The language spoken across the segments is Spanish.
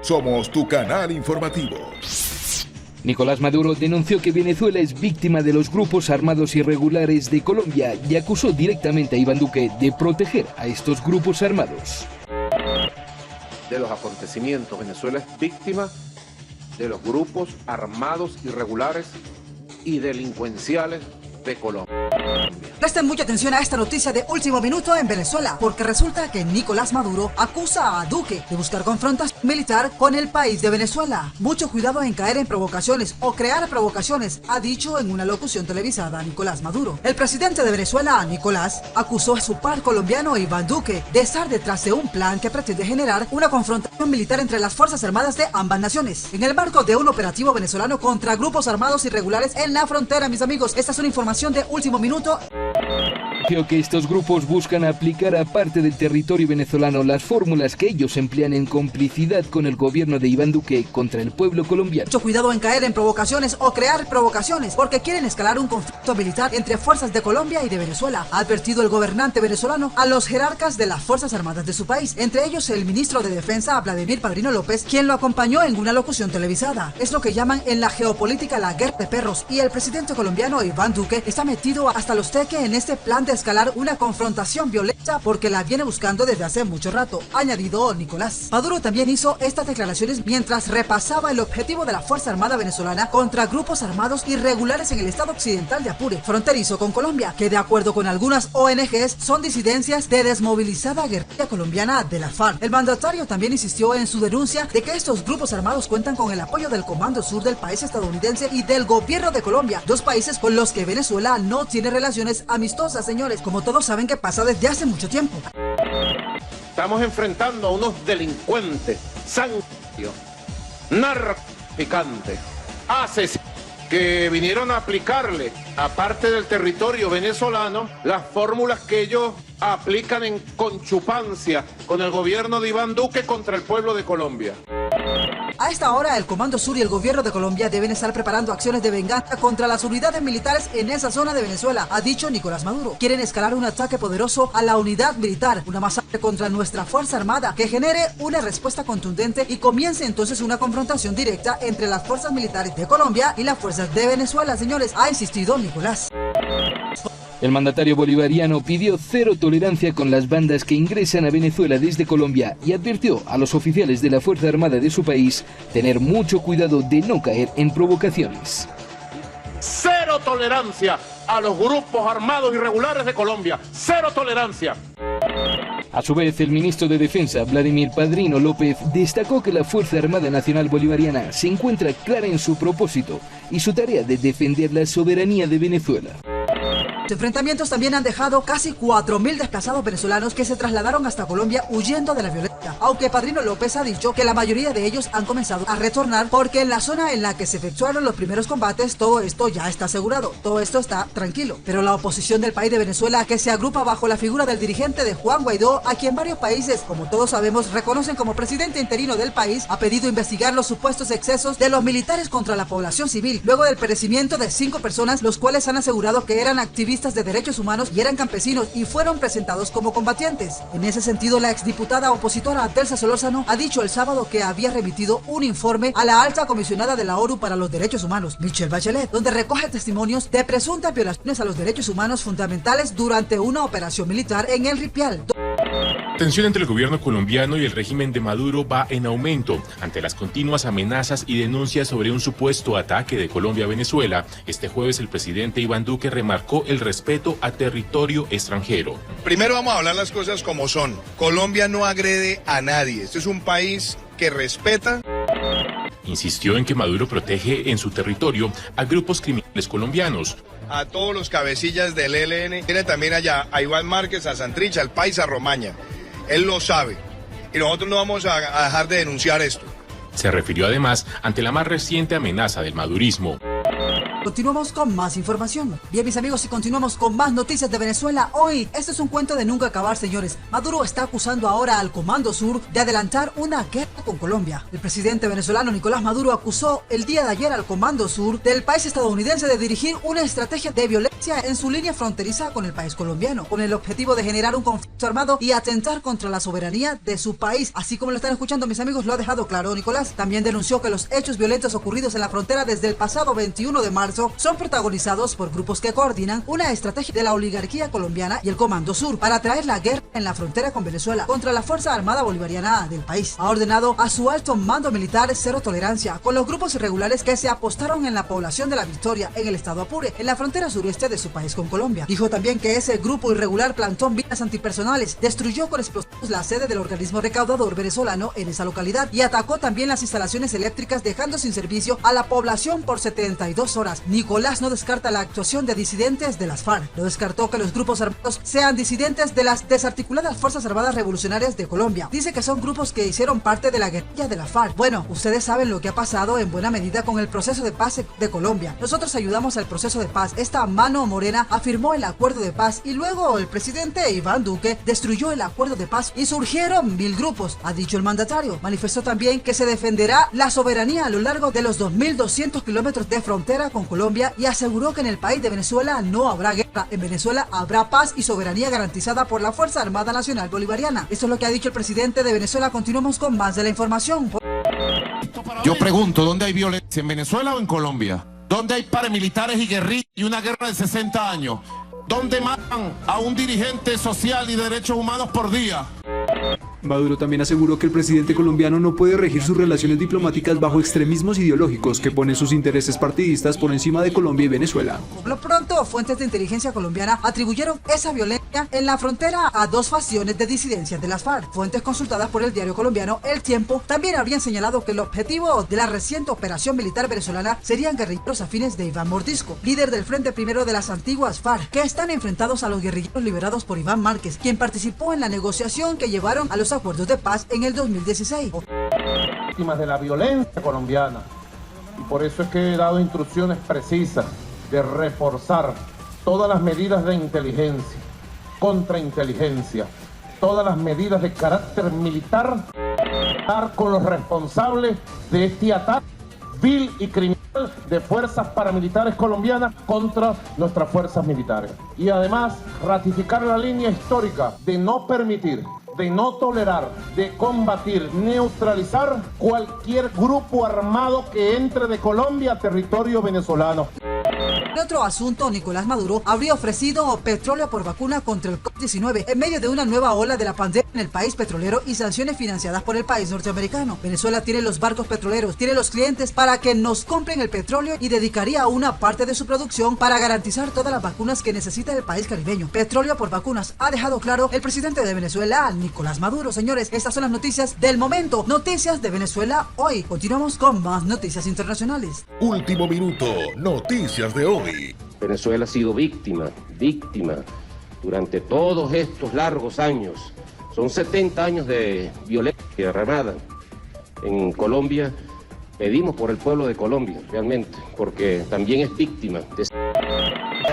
Somos tu canal informativo. Nicolás Maduro denunció que Venezuela es víctima de los grupos armados irregulares de Colombia y acusó directamente a Iván Duque de proteger a estos grupos armados. De los acontecimientos, Venezuela es víctima de los grupos armados irregulares y delincuenciales de Colombia. Presten mucha atención a esta noticia de último minuto en Venezuela, porque resulta que Nicolás Maduro acusa a Duque de buscar confrontación militar con el país de Venezuela. Mucho cuidado en caer en provocaciones o crear provocaciones, ha dicho en una locución televisada Nicolás Maduro. El presidente de Venezuela, Nicolás, acusó a su par colombiano Iván Duque de estar detrás de un plan que pretende generar una confrontación militar entre las Fuerzas Armadas de ambas naciones, en el marco de un operativo venezolano contra grupos armados irregulares en la frontera, mis amigos. Esta es una información de último minuto. Creo que estos grupos buscan aplicar a parte del territorio venezolano las fórmulas que ellos emplean en complicidad con el gobierno de Iván Duque contra el pueblo colombiano. Mucho cuidado en caer en provocaciones o crear provocaciones, porque quieren escalar un conflicto militar entre fuerzas de Colombia y de Venezuela, ha advertido el gobernante venezolano a los jerarcas de las Fuerzas Armadas de su país, entre ellos el ministro de Defensa, Vladimir Padrino López, quien lo acompañó en una locución televisada. Es lo que llaman en la geopolítica la guerra de perros, y el presidente colombiano Iván Duque está metido hasta los teques en este plan de escalar una confrontación violenta porque la viene buscando desde hace mucho rato, añadido Nicolás. Maduro también hizo estas declaraciones mientras repasaba el objetivo de la Fuerza Armada venezolana contra grupos armados irregulares en el estado occidental de Apure, fronterizo con Colombia, que de acuerdo con algunas ONGs son disidencias de desmovilizada guerrilla colombiana de la FARC. El mandatario también insistió en su denuncia de que estos grupos armados cuentan con el apoyo del Comando Sur del país estadounidense y del gobierno de Colombia, dos países con los que Venezuela no tiene relaciones amistosas, señores, como todos saben que pasa desde hace mucho tiempo. Estamos enfrentando a unos delincuentes, sanguinarios, narcotraficantes, asesinos, que vinieron a aplicarle a parte del territorio venezolano las fórmulas que ellos aplican en conchupancia con el gobierno de Iván Duque contra el pueblo de Colombia. A esta hora, el Comando Sur y el gobierno de Colombia deben estar preparando acciones de venganza contra las unidades militares en esa zona de Venezuela, ha dicho Nicolás Maduro. Quieren escalar un ataque poderoso a la unidad militar, una masacre contra nuestra Fuerza Armada que genere una respuesta contundente y comience entonces una confrontación directa entre las fuerzas militares de Colombia y las fuerzas de Venezuela, señores, ha insistido Nicolás. El mandatario bolivariano pidió cero tolerancia con las bandas que ingresan a Venezuela desde Colombia y advirtió a los oficiales de la Fuerza Armada de su país tener mucho cuidado de no caer en provocaciones. Cero tolerancia a los grupos armados irregulares de Colombia. Cero tolerancia. A su vez, el ministro de Defensa, Vladimir Padrino López, destacó que la Fuerza Armada Nacional Bolivariana se encuentra clara en su propósito y su tarea de defender la soberanía de Venezuela. Los enfrentamientos también han dejado casi 4.000 desplazados venezolanos que se trasladaron hasta Colombia huyendo de la violencia, aunque Padrino López ha dicho que la mayoría de ellos han comenzado a retornar porque en la zona en la que se efectuaron los primeros combates todo esto ya está asegurado, todo esto está tranquilo. Pero la oposición del país de Venezuela, que se agrupa bajo la figura del dirigente de Juan Guaidó, a quien varios países, como todos sabemos, reconocen como presidente interino del país, ha pedido investigar los supuestos excesos de los militares contra la población civil, luego del perecimiento de 5 personas, los cuales han asegurado que eran activistas de derechos humanos y eran campesinos y fueron presentados como combatientes. En ese sentido, la exdiputada opositora Delsa Solórzano ha dicho el sábado que había remitido un informe a la alta comisionada de la ONU para los Derechos Humanos, Michelle Bachelet, donde recoge testimonios de presuntas violaciones a los derechos humanos fundamentales durante una operación militar en el Ripial. La tensión entre el gobierno colombiano y el régimen de Maduro va en aumento. Ante las continuas amenazas y denuncias sobre un supuesto ataque de Colombia a Venezuela, este jueves el presidente Iván Duque remarcó el respeto a territorio extranjero. Primero vamos a hablar las cosas como son. Colombia no agrede a nadie. Este es un país que respeta. Insistió en que Maduro protege en su territorio a grupos criminales colombianos. A todos los cabecillas del ELN, tiene también allá a Iván Márquez, a Santrich, al Paisa Romaña. Él lo sabe y nosotros no vamos a dejar de denunciar esto. Se refirió además ante la más reciente amenaza del madurismo. Continuamos con más información. Bien, mis amigos, y continuamos con más noticias de Venezuela. Hoy, este es un cuento de nunca acabar, señores. Maduro está acusando ahora al Comando Sur de adelantar una guerra con Colombia. El presidente venezolano Nicolás Maduro acusó el día de ayer al Comando Sur del país estadounidense de dirigir una estrategia de violencia en su línea fronteriza con el país colombiano, con el objetivo de generar un conflicto armado y atentar contra la soberanía de su país. Así como lo están escuchando, mis amigos, lo ha dejado claro Nicolás. También denunció que los hechos violentos ocurridos en la frontera desde el pasado 21 de marzo son protagonizados por grupos que coordinan una estrategia de la oligarquía colombiana y el Comando Sur para traer la guerra en la frontera con Venezuela contra la Fuerza Armada Bolivariana del país. Ha ordenado a su alto mando militar cero tolerancia con los grupos irregulares que se apostaron en la población de La Victoria, en el estado Apure, en la frontera sureste de su país con Colombia. Dijo también que ese grupo irregular plantó minas antipersonales, destruyó con explosivos la sede del organismo recaudador venezolano en esa localidad y atacó también las instalaciones eléctricas, dejando sin servicio a la población por 72 horas. Nicolás no descarta la actuación de disidentes de las FARC. No descartó que los grupos armados sean disidentes de las desarticuladas Fuerzas Armadas Revolucionarias de Colombia. Dice que son grupos que hicieron parte de la guerrilla de la FARC. Bueno, ustedes saben lo que ha pasado en buena medida con el proceso de paz de Colombia. Nosotros ayudamos al proceso de paz. Esta mano morena afirmó el acuerdo de paz y luego el presidente Iván Duque destruyó el acuerdo de paz y surgieron 1000 grupos, ha dicho el mandatario. Manifestó también que se defenderá la soberanía a lo largo de los 2200 kilómetros de frontera con Colombia y aseguró que en el país de Venezuela no habrá guerra. En Venezuela habrá paz y soberanía garantizada por la Fuerza Armada Nacional Bolivariana. Esto es lo que ha dicho el presidente de Venezuela. Continuamos con más de la información. Yo pregunto, ¿dónde hay violencia? ¿En Venezuela o en Colombia? ¿Dónde hay paramilitares y guerrillas y una guerra de 60 años? ¿Dónde matan a un dirigente social y derechos humanos por día? Maduro también aseguró que el presidente colombiano no puede regir sus relaciones diplomáticas bajo extremismos ideológicos que ponen sus intereses partidistas por encima de Colombia y Venezuela. Por lo pronto, fuentes de inteligencia colombiana atribuyeron esa violencia en la frontera a dos facciones de disidencia de las FARC. Fuentes consultadas por el diario colombiano El Tiempo también habrían señalado que el objetivo de la reciente operación militar venezolana serían guerrilleros afines de Iván Mordisco, líder del Frente Primero de las antiguas FARC, que están enfrentados a los guerrilleros liberados por Iván Márquez, quien participó en la negociación que llevaron a los acuerdos de paz en el 2016. Víctimas de la violencia colombiana, y por eso es que he dado instrucciones precisas de reforzar todas las medidas de inteligencia, contrainteligencia, todas las medidas de carácter militar, con los responsables de este ataque vil y criminal de fuerzas paramilitares colombianas contra nuestras fuerzas militares. Y además ratificar la línea histórica de no permitir, de no tolerar, de combatir, neutralizar cualquier grupo armado que entre de Colombia a territorio venezolano. En otro asunto, Nicolás Maduro habría ofrecido petróleo por vacuna contra el COVID-19 en medio de una nueva ola de la pandemia en el país petrolero y sanciones financiadas por el país norteamericano. Venezuela tiene los barcos petroleros, tiene los clientes para que nos compren el petróleo y dedicaría una parte de su producción para garantizar todas las vacunas que necesita el país caribeño. Petróleo por vacunas, ha dejado claro el presidente de Venezuela, Nicolás Maduro. Señores, estas son las noticias del momento. Noticias de Venezuela hoy. Continuamos con más noticias internacionales. Último minuto, noticias de hoy. Venezuela ha sido víctima durante todos estos largos años. Son 70 años de violencia armada. En Colombia pedimos por el pueblo de Colombia, realmente, porque también es víctima de...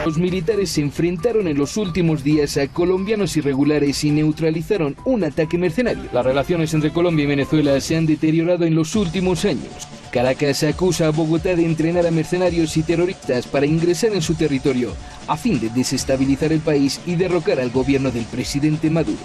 Los militares se enfrentaron en los últimos días a colombianos irregulares y neutralizaron un ataque mercenario. Las relaciones entre Colombia y Venezuela se han deteriorado en los últimos años. Caracas acusa a Bogotá de entrenar a mercenarios y terroristas para ingresar en su territorio a fin de desestabilizar el país y derrocar al gobierno del presidente Maduro.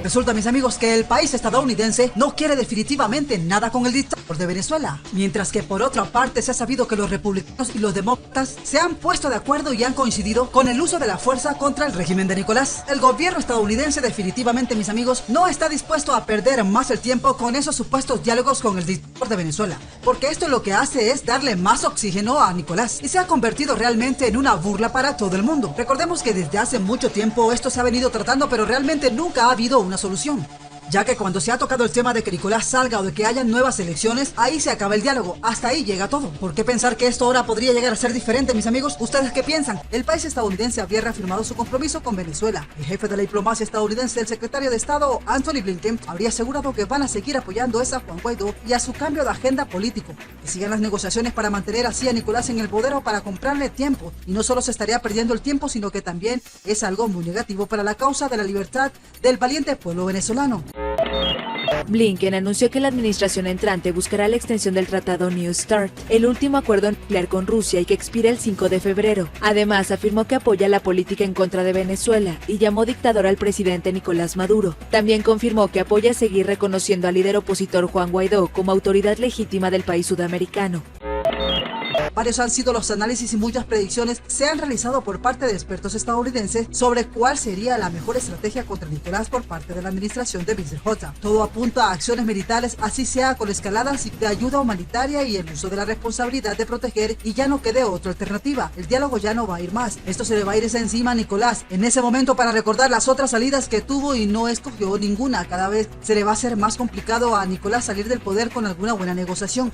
Resulta, mis amigos, que el país estadounidense no quiere definitivamente nada con el dictador de Venezuela, mientras que por otra parte se ha sabido que los republicanos y los demócratas se han puesto de acuerdo y han coincidido con el uso de la fuerza contra el régimen de Nicolás. El gobierno estadounidense definitivamente, mis amigos, no está dispuesto a perder más el tiempo con esos supuestos diálogos con el dictador de Venezuela, porque esto lo que hace es darle más oxígeno a Nicolás y se ha convertido realmente en una burla para todo el mundo. Recordemos que desde hace mucho tiempo esto se ha venido tratando, pero realmente nunca ha habido una solución. ya que cuando se ha tocado el tema de que Nicolás salga o de que haya nuevas elecciones, ahí se acaba el diálogo, hasta ahí llega todo. ¿Por qué pensar que esto ahora podría llegar a ser diferente, mis amigos? ¿Ustedes qué piensan? El país estadounidense había reafirmado su compromiso con Venezuela. El jefe de la diplomacia estadounidense, el secretario de Estado, Anthony Blinken, habría asegurado que van a seguir apoyando a Juan Guaidó y a su cambio de agenda político, que sigan las negociaciones para mantener así a Nicolás en el poder o para comprarle tiempo. Y no solo se estaría perdiendo el tiempo, sino que también es algo muy negativo para la causa de la libertad del valiente pueblo venezolano. Blinken anunció que la administración entrante buscará la extensión del tratado New START, el último acuerdo nuclear con Rusia y que expira el 5 de febrero. Además, afirmó que apoya la política en contra de Venezuela y llamó dictador al presidente Nicolás Maduro. También confirmó que apoya seguir reconociendo al líder opositor Juan Guaidó como autoridad legítima del país sudamericano. Varios han sido los análisis y muchas predicciones se han realizado por parte de expertos estadounidenses sobre cuál sería la mejor estrategia contra Nicolás por parte de la administración de Mr. J. Todo apunta a acciones militares, así sea con escaladas de ayuda humanitaria y el uso de la responsabilidad de proteger, y ya no quede otra alternativa. El diálogo ya no va a ir más. Esto se le va a ir encima a Nicolás en ese momento para recordar las otras salidas que tuvo y no escogió ninguna. Cada vez se le va a hacer más complicado a Nicolás salir del poder con alguna buena negociación.